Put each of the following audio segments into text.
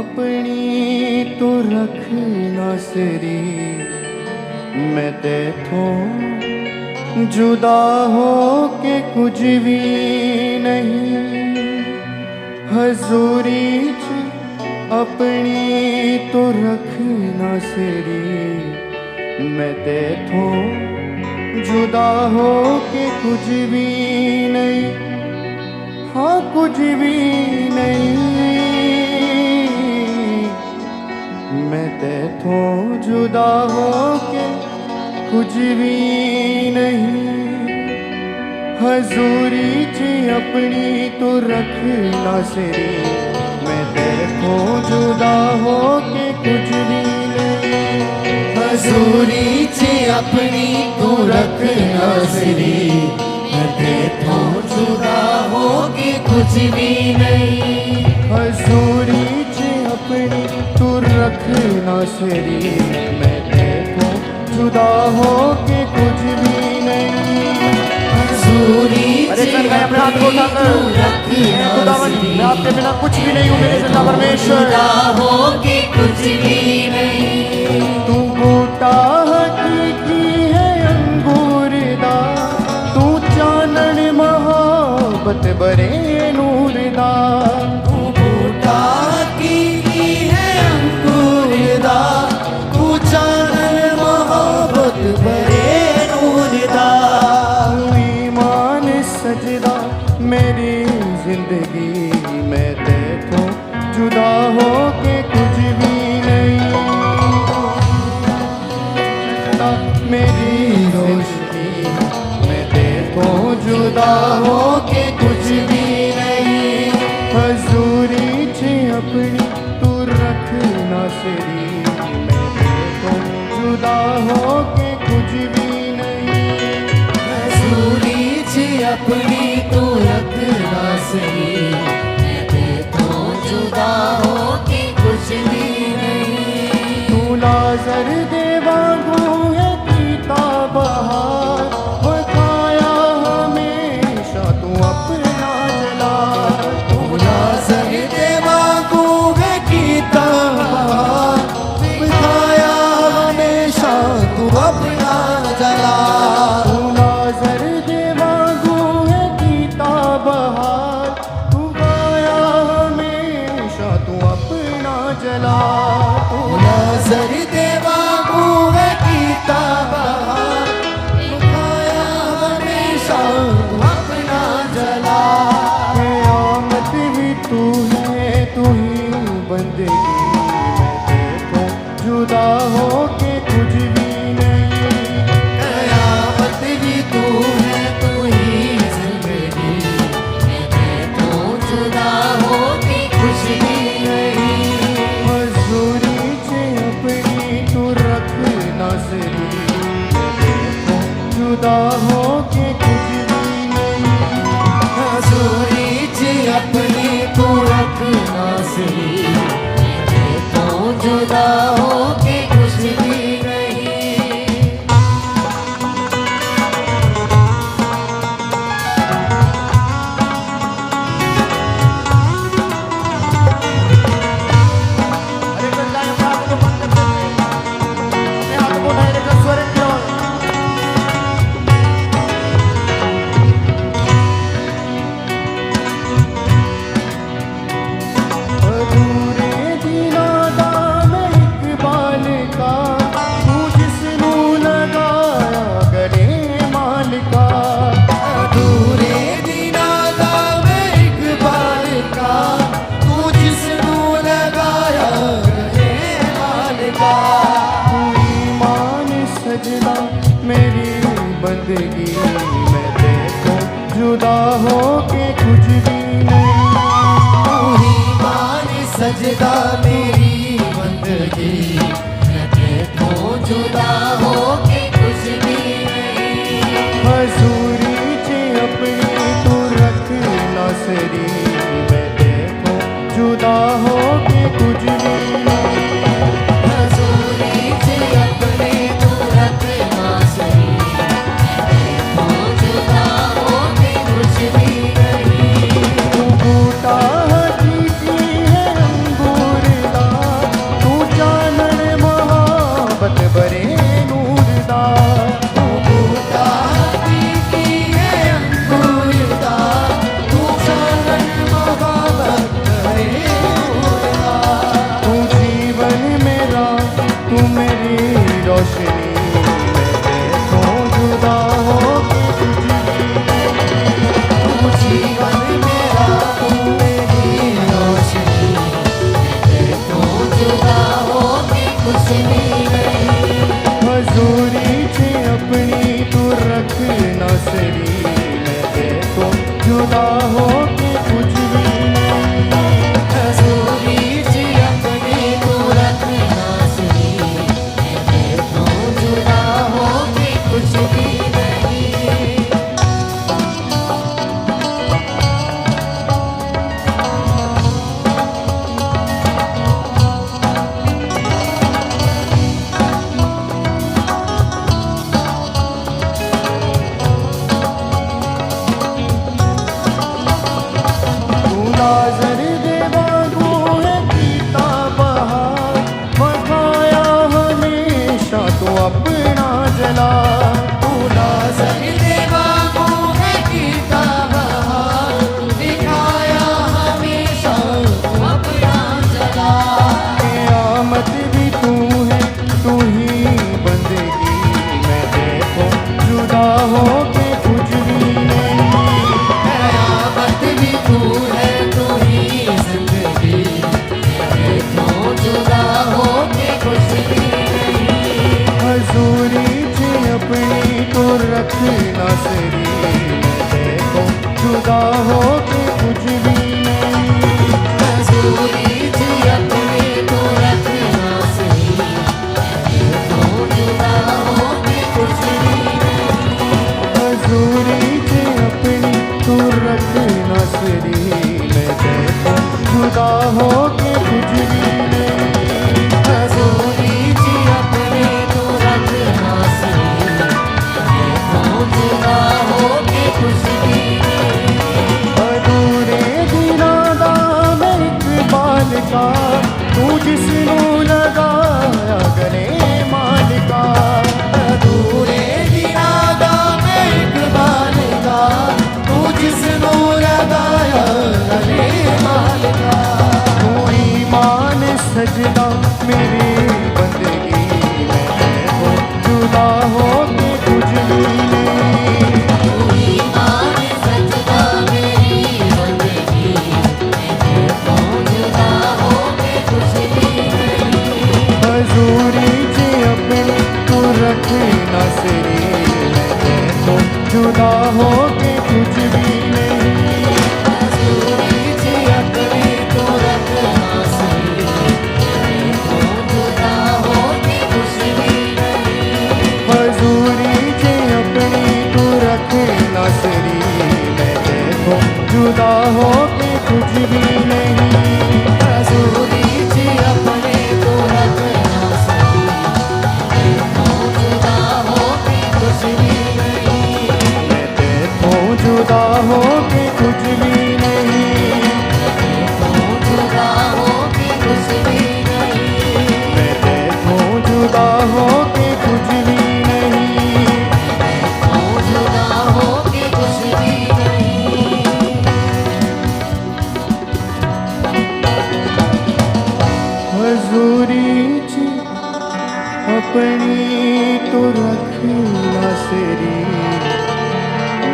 अपनी तो रखना सिरी, मैं तेथों जुदा हो के कुछ भी नहीं। हजूरी च अपनी तो रखना सिरी, मैं तेथों जुदा हो के कुछ भी नहीं। हाँ कुछ भी नहीं, मैं तेथों जुदा हो के कुछ भी नहीं। हजूरी च अपनी तो रखना सिरी, मैं तेथों जुदा हो के कुछ भी नहीं। हजूरी च अपनी तो रखना सिरी, मैं तेथों जुदा हो के कुछ भी नहीं। हजूरी च अपनी तो रखना सिरी, मैं तेथों जुदा हो के कुछ भी नहीं। हजूरी अरे चल भाई अपने हाथ को उठाकर, खुदावन मैं आपके बिना कुछ भी नहीं हूँ मेरे जिंदा परमेश्वर। जुदा हो के कुछ भी नहीं। तू बूटा हकीकी है अंगूरदा, तू चानन मोहब्बत बरे नूरदा। तू बूटा हकीकी है अंगूरदा, तू चानन मोहब्बत बरे नूरदा। तू ईमान सजदा मेरी जिंदगी, मैं तेथों जुदा हो के कुछ भी नहीं। मेरी रोशनी, मैं तेथों जुदा हो के कुछ भी नहीं। हजूरी च अपनी तू रखना सिरी, मैं तेथों जुदा हो के कुछ भी नहीं। हजूरी च अपनी तो रखना सिरी, मैं तेथों जुदा हो के कुछ भी नहीं। तू लाजर दे वांगू है कीता बहार, बखाया हमेशा तू अपना जला। तू नाज़र दे वांगू है कीता बहार, दिखाया हमेशा तू अपना जला। तू लाजर दे वांगू है कीता बहार, तू गाया हमेशा तू अपना जला। तू नाज़र दे वांगू है कीता बहार, दिखाया हमेशा तू अपना जला। क़यामत भी तू है तू ही बंदगी, मैं तेथों जुदा हो के कुछ भी नहीं। क़यामत भी तू है तू ही ज़िंदगी, मैं तेथों जुदा हो के कुछ भी नहीं। हजूरी च अपनी तू रखना सिरी, मैं तेथों जुदा हो के कुछ भी नहीं। हजूरी च अपनी तू रखना सिरी, मैं तेथों जुदा हो के कुछ भी नहीं। अरे चल जाए अपने हाथों को बंद कर दे, अपने हाथों को उठाए रखकर स्वर की ओर। अधूरे दीनादा में इकबाल का, तू जिसनू लगाया गले मालिका। अधूरे दीनादा में इकबाल का, तू जिसनू लगाया गले मालिका। तू ईमान सजदा मेरी बंदगी, मैं तेथों जुदा हो के कुछ भी नहीं। तू ही मान सजदा मेरी बंदगी, मैं तेथों जुदा हो के कुछ भी नहीं। हजूरी च अपनी तू रखना सिरी, मैं तेथों जुदा हो के कुछ भी नहीं। हजूरी च अपनी तू रखना सिरी, मैं तेथों जुदा हो के कुछ भी नहीं। तू बूटा हकीकी है अंगूरदा, तूला जर्द बागू है कीता बहार वफाया हमेशा तो अपना जला तूला सर्द बागू है कीता बहार दिखाया हमेशा अपना जला क़यामत भी तू है तू ही बंदगी मैं देखो जुदा हो के कुछ भी नहीं क़यामत भी तू है तू ही जिंदगी देखो जुदा हो के कुछ भी नहीं हजूरी थी अपनी तो रखना सरी मैं देखो जुदा हो के कुछ भी नहीं हजूरी थी अपनी तो रखना सही देखो जुदा हो के कुछ भी नहीं हजूरी थी अपनी तो रखना सरी मैं देखो जुदा हो के कुछ भी नहीं हजूरी थी अपनी तो रखना सही देखो जुदा हो के कुछ भी नहीं अधूरे दिना दा मैं इकबाल का तू जिसनू लगाया गले मालिका अधूरे दिना दा मैं इकबाल का तू जिसनू लगाया गले मालिका तू ईमान सजदा मेरी बंदगी मैं देखो जुदा हो के कुछ भी नहीं तू ईमान सजदा मेरी बंदगी देखो जुदा हो के कुछ भी नहीं हजूरी से अपनी तू रखना सरी मैं देखो जुदा हो के कुछ भी नहीं हजूरी थी अपनी तो रखना सही देखो जुदा हो के कुछ भी नहीं हजूरी से अपनी तू रखना सरी मैं देखो जुदा हो के कुछ भी नहीं हजूरी थी अपने तो रखना सही देखो जुदा हो के कुछ भी नहीं मैं देखो जुदा हो के कुछ भी नहीं देखो जुदा हो के कुछ भी नहीं मैं देखो जुदा हो के कुछ भी नहीं देखो जुदा हो के कुछ भी नहीं हजूरी च अपनी तो रखना सरी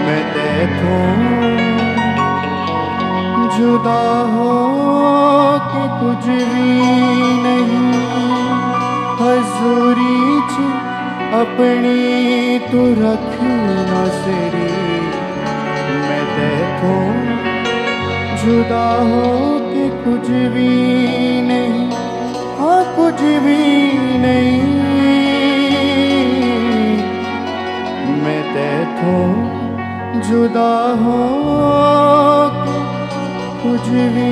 मैं देखो जुदा हो के कुछ भी नहीं हजूरी च अपनी तो रखना सरी मैं देखो जुदा हो के कुछ भी नहीं हाँ कुछ भी नहीं मैं देखो जुदा हो के कुछ भी